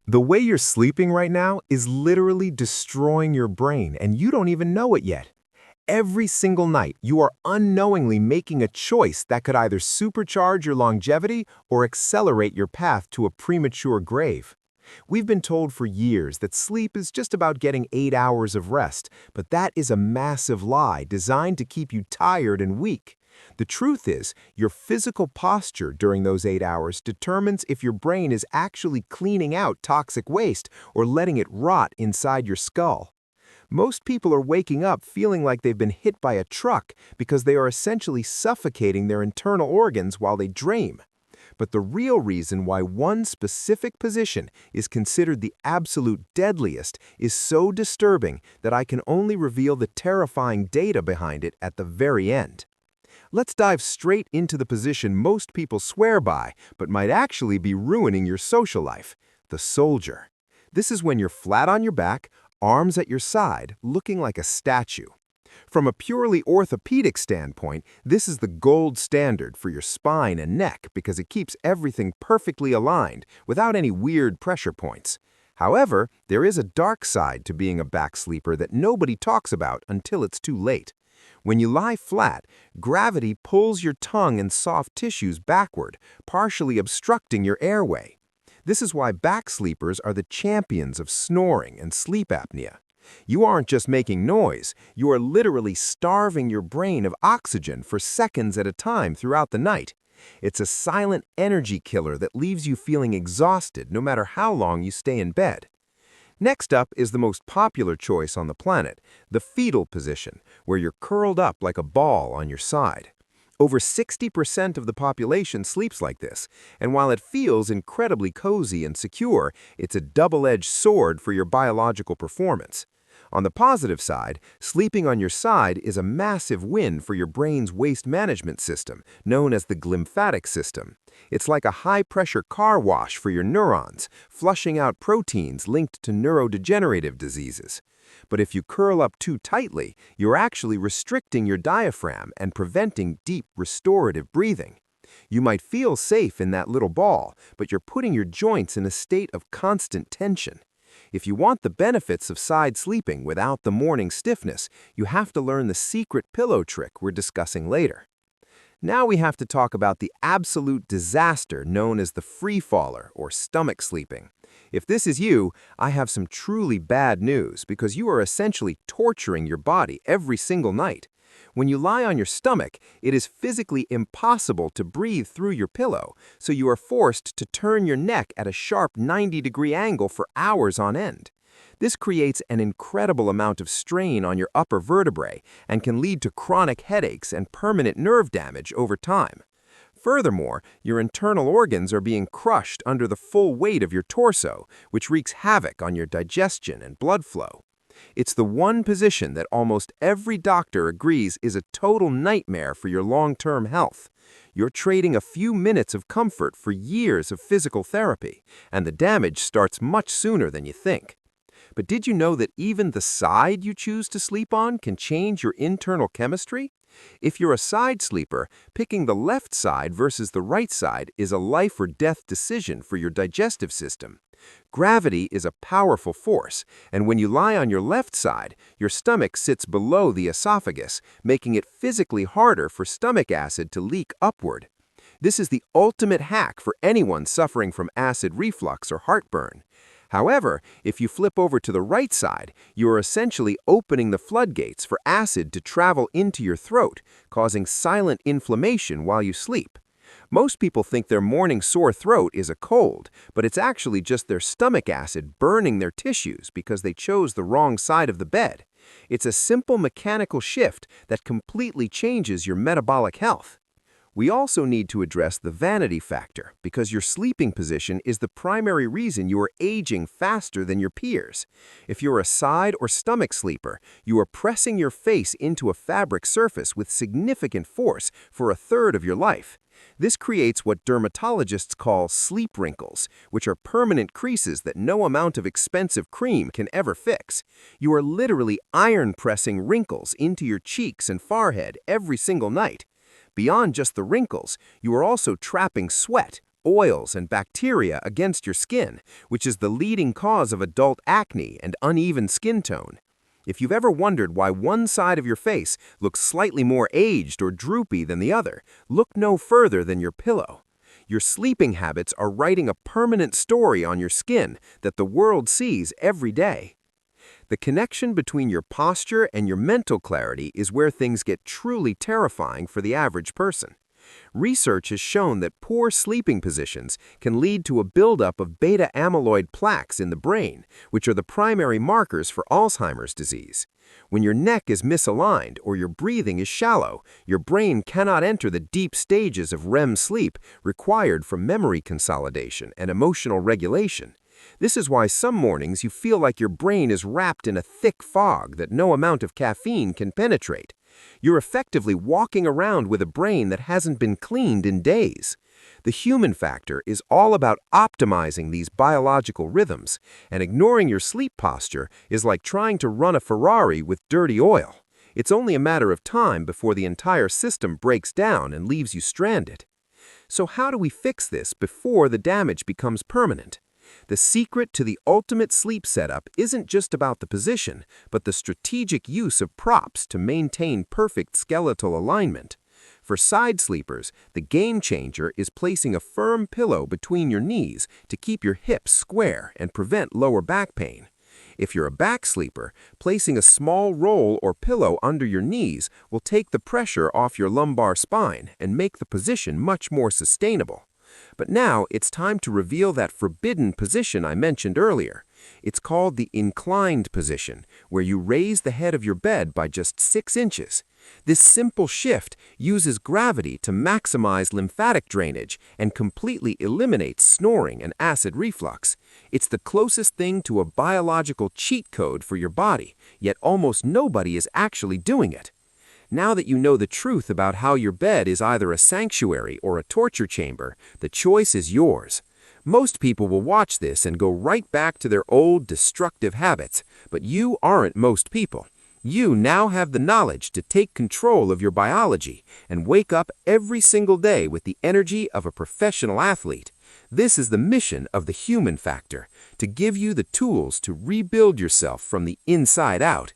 The way you're sleeping right now is literally destroying your brain, and you don't even know it yet. Every single night, you are unknowingly making a choice that could either supercharge your longevity or accelerate your path to a premature grave. We've been told for years that sleep is just about getting 8 hours of rest, but that is a massive lie designed to keep you tired and weak. The truth is, your physical posture during those 8 hours determines if your brain is actually cleaning out toxic waste or letting it rot inside your skull. Most people are waking up feeling like they've been hit by a truck because they are essentially suffocating their internal organs while they dream. But the real reason why one specific position is considered the absolute deadliest is so disturbing that I can only reveal the terrifying data behind it at the very end. Let's dive straight into the position most people swear by, but might actually be ruining your social life: the soldier. This is when you're flat on your back, arms at your side, looking like a statue. From a purely orthopedic standpoint, this is the gold standard for your spine and neck because it keeps everything perfectly aligned without any weird pressure points. However, there is a dark side to being a back sleeper that nobody talks about until it's too late. When you lie flat, gravity pulls your tongue and soft tissues backward, partially obstructing your airway. This is why back sleepers are the champions of snoring and sleep apnea. You aren't just making noise, you are literally starving your brain of oxygen for seconds at a time throughout the night. It's a silent energy killer that leaves you feeling exhausted no matter how long you stay in bed. Next up is the most popular choice on the planet, the fetal position, where you're curled up like a ball on your side. Over 60% of the population sleeps like this, and while it feels incredibly cozy and secure, it's a double-edged sword for your biological performance. On the positive side, sleeping on your side is a massive win for your brain's waste management system, known as the glymphatic system. It's like a high-pressure car wash for your neurons, flushing out proteins linked to neurodegenerative diseases. But if you curl up too tightly, you're actually restricting your diaphragm and preventing deep restorative breathing. You might feel safe in that little ball, but you're putting your joints in a state of constant tension. If you want the benefits of side sleeping without the morning stiffness, you have to learn the secret pillow trick we're discussing later. Now we have to talk about the absolute disaster known as the Freefaller or stomach sleeping. If this is you, I have some truly bad news because you are essentially torturing your body every single night. When you lie on your stomach, it is physically impossible to breathe through your pillow, so you are forced to turn your neck at a sharp 90-degree angle for hours on end. This creates an incredible amount of strain on your upper vertebrae and can lead to chronic headaches and permanent nerve damage over time. Furthermore, your internal organs are being crushed under the full weight of your torso, which wreaks havoc on your digestion and blood flow. It's the one position that almost every doctor agrees is a total nightmare for your long-term health. You're trading a few minutes of comfort for years of physical therapy, and the damage starts much sooner than you think. But did you know that even the side you choose to sleep on can change your internal chemistry? If you're a side sleeper, picking the left side versus the right side is a life or death decision for your digestive system. Gravity is a powerful force, and when you lie on your left side, your stomach sits below the esophagus, making it physically harder for stomach acid to leak upward. This is the ultimate hack for anyone suffering from acid reflux or heartburn. However, if you flip over to the right side, you are essentially opening the floodgates for acid to travel into your throat, causing silent inflammation while you sleep. Most people think their morning sore throat is a cold, but it's actually just their stomach acid burning their tissues because they chose the wrong side of the bed. It's a simple mechanical shift that completely changes your metabolic health. We also need to address the vanity factor because your sleeping position is the primary reason you are aging faster than your peers. If you're a side or stomach sleeper, you are pressing your face into a fabric surface with significant force for a third of your life. This creates what dermatologists call sleep wrinkles, which are permanent creases that no amount of expensive cream can ever fix. You are literally iron pressing wrinkles into your cheeks and forehead every single night. Beyond just the wrinkles, you are also trapping sweat, oils and bacteria against your skin, which is the leading cause of adult acne and uneven skin tone. If you've ever wondered why one side of your face looks slightly more aged or droopy than the other, look no further than your pillow. Your sleeping habits are writing a permanent story on your skin that the world sees every day. The connection between your posture and your mental clarity is where things get truly terrifying for the average person. Research has shown that poor sleeping positions can lead to a buildup of beta-amyloid plaques in the brain, which are the primary markers for Alzheimer's disease. When your neck is misaligned or your breathing is shallow, your brain cannot enter the deep stages of REM sleep required for memory consolidation and emotional regulation. This is why some mornings you feel like your brain is wrapped in a thick fog that no amount of caffeine can penetrate. You're effectively walking around with a brain that hasn't been cleaned in days. The human factor is all about optimizing these biological rhythms, and ignoring your sleep posture is like trying to run a Ferrari with dirty oil. It's only a matter of time before the entire system breaks down and leaves you stranded. So how do we fix this before the damage becomes permanent? The secret to the ultimate sleep setup isn't just about the position, but the strategic use of props to maintain perfect skeletal alignment. For side sleepers, the game changer is placing a firm pillow between your knees to keep your hips square and prevent lower back pain. If you're a back sleeper, placing a small roll or pillow under your knees will take the pressure off your lumbar spine and make the position much more sustainable. But now it's time to reveal that forbidden position I mentioned earlier. It's called the inclined position, where you raise the head of your bed by just 6 inches. This simple shift uses gravity to maximize lymphatic drainage and completely eliminates snoring and acid reflux. It's the closest thing to a biological cheat code for your body, yet almost nobody is actually doing it. Now that you know the truth about how your bed is either a sanctuary or a torture chamber, the choice is yours. Most people will watch this and go right back to their old destructive habits, but you aren't most people. You now have the knowledge to take control of your biology and wake up every single day with the energy of a professional athlete. This is the mission of the human factor, to give you the tools to rebuild yourself from the inside out.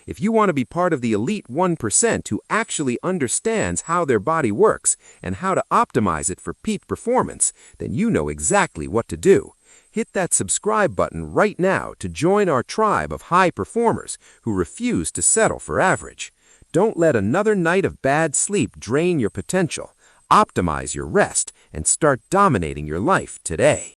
If you want to be part of the elite 1% who actually understands how their body works and how to optimize it for peak performance, then you know exactly what to do. Hit that subscribe button right now to join our tribe of high performers who refuse to settle for average. Don't let another night of bad sleep drain your potential. Optimize your rest and start dominating your life today.